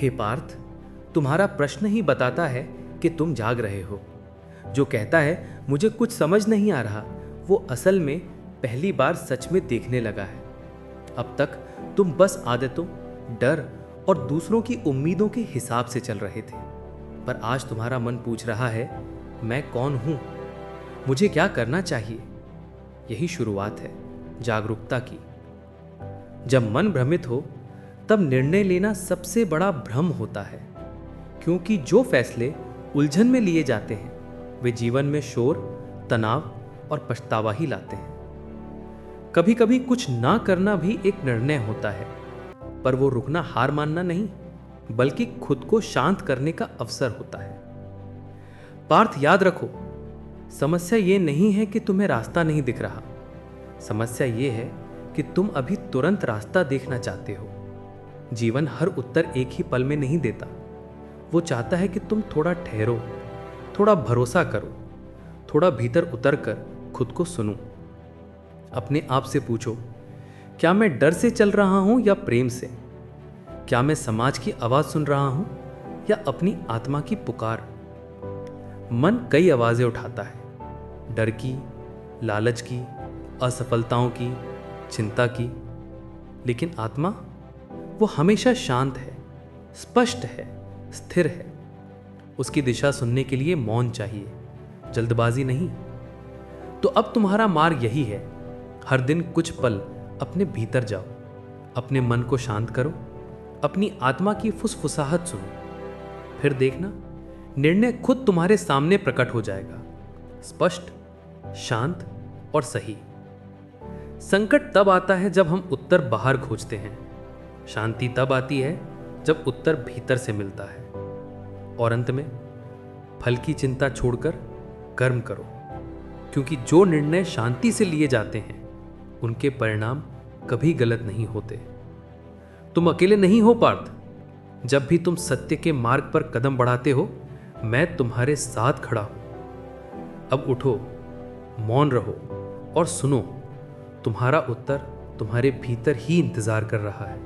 हे पार्थ, तुम्हारा प्रश्न ही बताता है कि तुम जाग रहे हो। जो कहता है मुझे कुछ समझ नहीं आ रहा, वो असल में पहली बार सच में देखने लगा है। अब तक तुम बस आदतों, डर और दूसरों की उम्मीदों के हिसाब से चल रहे थे, पर आज तुम्हारा मन पूछ रहा है, मैं कौन हूं, मुझे क्या करना चाहिए। यही शुरुआत है जागरूकता की। जब मन भ्रमित हो तब निर्णय लेना सबसे बड़ा भ्रम होता है, क्योंकि जो फैसले उलझन में लिए जाते हैं वे जीवन में शोर, तनाव और पछतावा ही लाते हैं। कभी कभी कुछ ना करना भी एक निर्णय होता है, पर वो रुकना हार मानना नहीं, बल्कि खुद को शांत करने का अवसर होता है। पार्थ, याद रखो, समस्या ये नहीं है कि तुम्हें रास्ता नहीं दिख रहा। समस्या ये है कि तुम अभी तुरंत रास्ता देखना चाहते हो। जीवन हर उत्तर एक ही पल में नहीं देता। वो चाहता है कि तुम थोड़ा ठहरो, थोड़ा भरोसा करो, थोड़ा भीतर उतर कर खुद को सुनो। अपने आप से पूछो, क्या मैं डर से चल रहा हूं या प्रेम से? क्या मैं समाज की आवाज सुन रहा हूं या अपनी आत्मा की पुकार? मन कई आवाजें उठाता है, डर की, लालच की, असफलताओं की, चिंता की, लेकिन आत्मा, वो हमेशा शांत है, स्पष्ट है, स्थिर है। उसकी दिशा सुनने के लिए मौन चाहिए, जल्दबाजी नहीं। तो अब तुम्हारा मार्ग यही है, हर दिन कुछ पल अपने भीतर जाओ, अपने मन को शांत करो, अपनी आत्मा की फुसफुसाहट सुनो। फिर देखना, निर्णय खुद तुम्हारे सामने प्रकट हो जाएगा, स्पष्ट, शांत और सही। संकट तब आता है जब हम उत्तर बाहर खोजते हैं, शांति तब आती है जब उत्तर भीतर से मिलता है। और अंत में, फल की चिंता छोड़कर कर्म करो, क्योंकि जो निर्णय शांति से लिए जाते हैं उनके परिणाम कभी गलत नहीं होते। तुम अकेले नहीं हो पार्थ। जब भी तुम सत्य के मार्ग पर कदम बढ़ाते हो, मैं तुम्हारे साथ खड़ा हूं। अब उठो, मौन रहो और सुनो, तुम्हारा उत्तर तुम्हारे भीतर ही इंतजार कर रहा है।